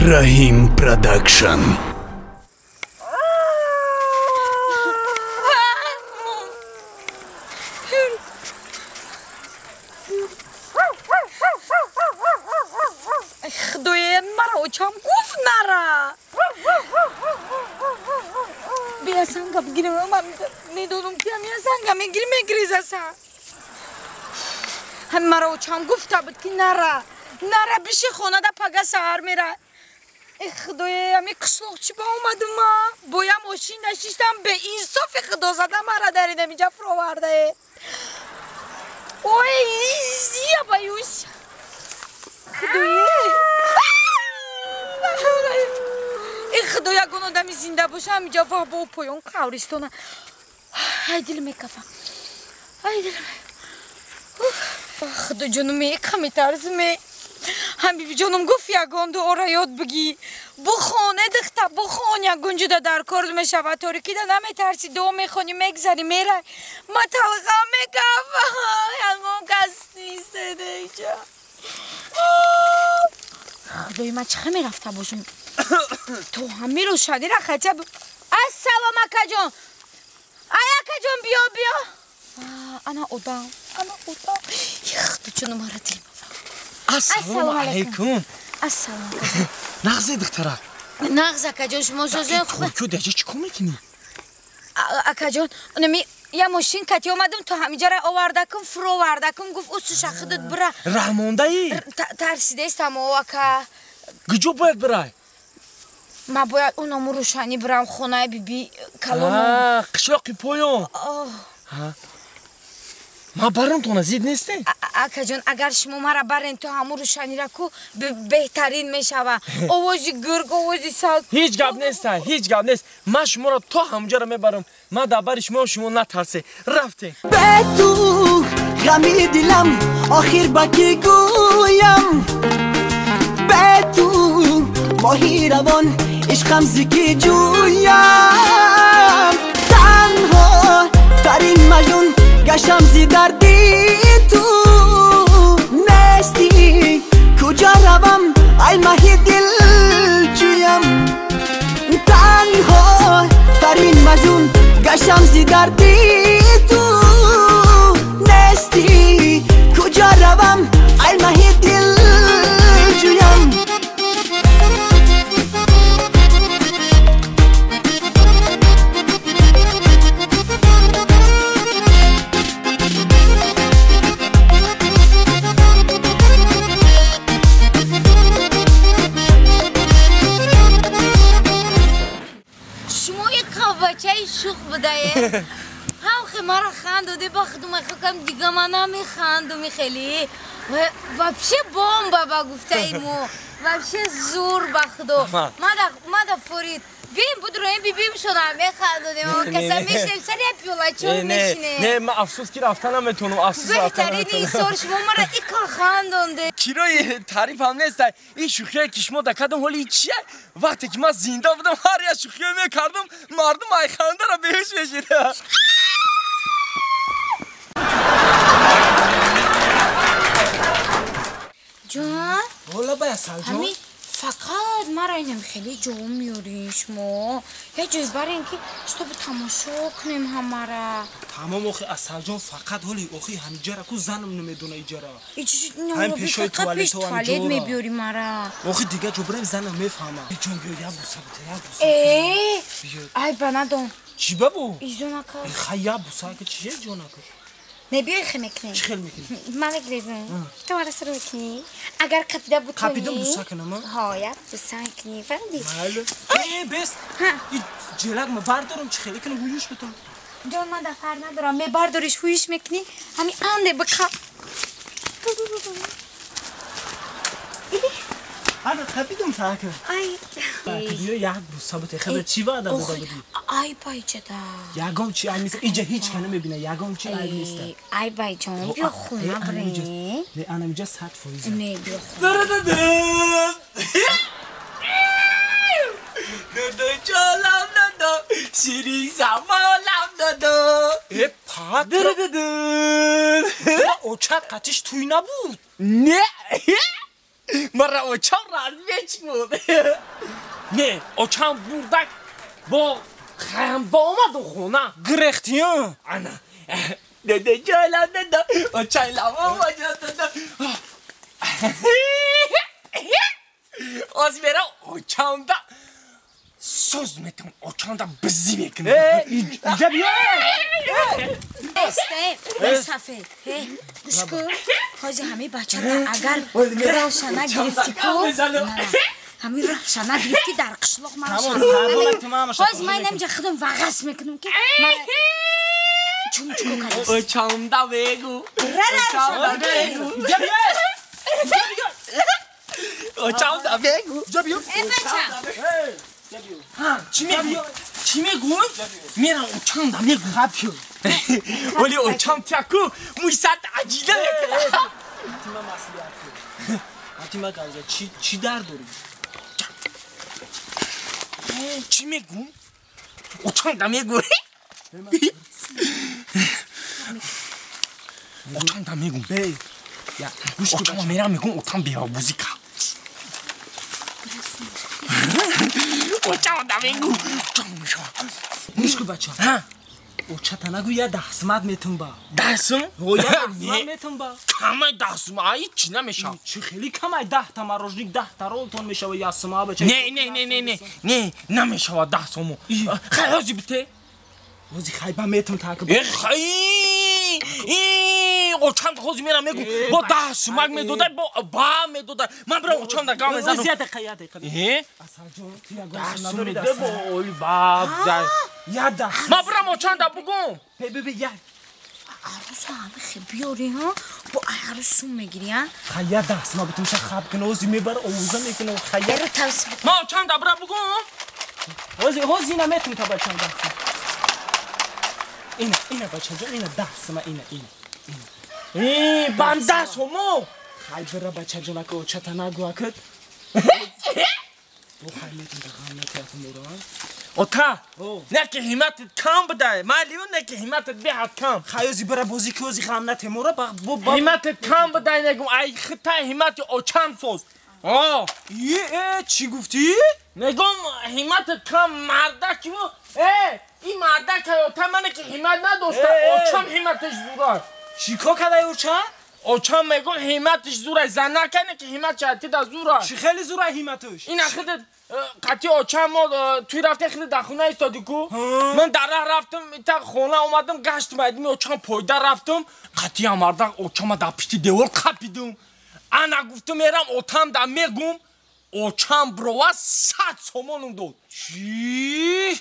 Rahim Production. خدای مرا چم گفت نرا بیا سنگا بگیرم من میدونم که همین سنگا میگریز اصلا هم مرا چم گفته بود که نرا بیشه خونه دا پگه سهر میره خدای همین قشلوق چی با اومدم ما باید ماشین نشیشتم به این صاف خدا زده مرا در این اینجا فروورده اوی زیه بایوش خدای ای خدا یگان آدمی زنده باشه همینجا با پایان قبرستانه ای دل میکفم ای دل خدا جانم یکم میترسم همین جانم گفت یگان دو یاد بگی بخونه دخته بخون یگان جدا در کار میشود طوری که نمیترسی دو میخونی میگذری میره ما طلقه میکفم یگان کس نیست دیجا خدای من چخه میرفته باشم تو همین رو شدی را خطه السلام اکا جان ای اکا جان بیا انا اودام خدا جانم مرا دل السلام علیکم السلام نغزه دختره نغز اکا جان شما سوزه خوکو دیگه چی کن میکنی؟ اکا جان نمی یه ماشین کتی اومدم تو همینجا را آوردکم فرو آوردکم گفت اوستو شخدت برا رحمانده ای؟ ترسیده استم او اکا گجو باید برای؟ ما باید اونمو روشنی برم خونه بیبی کلونم قشاقی پایان ما برم تو نزید نیسته؟ اکا جان اگر شما مرا برین تو همون روشنی را کو بهترین میشوه آوازی گرگ آوازی سال هیچ گپ نیست من شما را تا همونجا را میبرم من در شما نترسه رفته به تو غمی دلم آخر با کی گویم به تو ماهی روان عشقم زکی جویم تنها ترین مجنون گشتم زی دردی تو نستی کجا روم ای ماهی دل جویم تنها ترین مجنون گشتم زی دردی تو نستی کجا روم ای ماهی دل جویم شوخ بدایه هم خمارا خندوده با خدوم خکم دیگه من نمیخندومی خیلی وابشه بومبا با گفته ایمو وابشه زور بخدو مادا فورید بیم بود روی بیبیم شدم میخندودیم کسا میشنیم سری پیولا چون میشینه نه من افسوس که رفتن نمیتونم افسوس رفتن بهترین ایسار شما مرا ایکا خندونده کیروی تعریف هم نیست این شوخیه که شما دکدم حالی چیه وقتی که من زنده بودم هر یه شوخیه میکردم مردم ای خنده را بهش بشیده جان والا باید سال جان فقط مرا اینم خیلی جوم میاری شما یه جای برای اینکه شتا به تماشا کنیم همه تمام اخی اصل جان فقط حالی اخی همینجا را کو زنم نمیدونه اینجا را هم پیشای توالت میبیاری مرا اخی دیگه جو بریم زنم میفهمم جان بیا یا بوسه بوده ای بندم چی بابو؟ ایزو نکن خیلی بوسه که چیه جان نکن نبیای خیلی میکنی چی خیلی میکنی؟ من بگریزم تو مرا سر میکنی؟ اگر قپیده بود کنی قپیده بوسه کنم هایت بوسه کنی فهمیدی؟ بله بست این جلق ما بردارم چی خیلی کنم هویوش بتون جان من دفر ندارم می برداریش هویش میکنی همین انده بکا آره قپیدم ساکن قپیدیو یک بوسه بته خبر چی وعده بوده بودی؟ ای بای جدا یگام چی ای نیست اینجا هیچ کنه میبینه یگام چی ای نیست ای بای جان بیا خونه بریم نه انا اینجا ساعت فویزه نه بیا خونه دو جالم دو شیری زمالم دو پاک او چه قطیش توی نبود نه مرا اوچان رازمیچ بود نه اوچان بردک با خیام با اومد خونه گرختیان انا ده جالا ده اوچان لاما وجد از میرا اوچان دا söz metin oçanda bizi bekliyor. اینجا بیا استه مسافه دشکو حاجی همه بچه را اگر روشنه گرفتی کو همه روشنه گرفتی در قشلق ما حاج من نمیجا خودم وغس میکنم که چون چکو کلیست Oçanda begu. Oçanda begu. Oçanda begu. اینجا بیا بچه چی میگو؟ میرم اوچان دم میگو خبیو ولی اوچان تیاکو مویسات عجیله تیما مسئولیت تیما کارجا چی در داری چی میگو؟ اوچان دم میگو اوچان دم میگو بی اوچان میرم میگم اوچان بیا موزیکا اوچان دم میگو گوش کن بچه ها اوچتا نگو یا دستمت میتون با دستم؟ یا دستمت میتون با کامه دستم آیی چی نمیشه چی خیلی کمه 10 تا مروژنیک 10 تا رولتون میشه و یا سما بچه نه نمیشه دستمو خیلی بته روزی خیبه میتون تاکه اوچان خوزی میرم میگو با دست مگ میدوده با میدوده من برم اوچان در گام میزنم زیاده خیاده اصلا جون تیا دست گوش نداری میده با اولی باب یا دست من برم اوچان در بگم بی یا عروس همه خیلی بیاری ها با عروسو میگیری ها خیا دست ما بتونشه خب کنه اوزی میبر اوزا میکنه خیا برو توسط من اوچان در برم بگم اوزی نمیتون تا بچم دست اینه بچه جون اینه دست ما اینه بم دستمو خیلی برا بچه جون که اوچتا نگو اکد او خیلی میتون تا غم نتیاتون بران اوتا نه که همتت کم بده مالیون نه که همتت بیاد کم خیلی برا بازی که اوزی غم نتیمورا با همتت کم بده نگم ای خطا همت اوچان سوز چی گفتی؟ نگم همتت کم مردک این مردک تا منه که همت نداشته اوچان همتش زوره چیکار کرده اوچا؟ اوچان میگم همتش زوره زن نکنه که همت چهتی دا زوره چی خیلی زوره همتش؟ این خیلی قطعی اوچان ما توی رفته خیلی در خونه ایستادی کو من در راه رفتم تا خونه اومدم گشت مایدم اوچان پایده رفتم قطعی مردک اوچان ما در پشت دیوار قپیدم انا گفتم میرم اوتام در میگم اوچان بروا 100 سومونم داد چی؟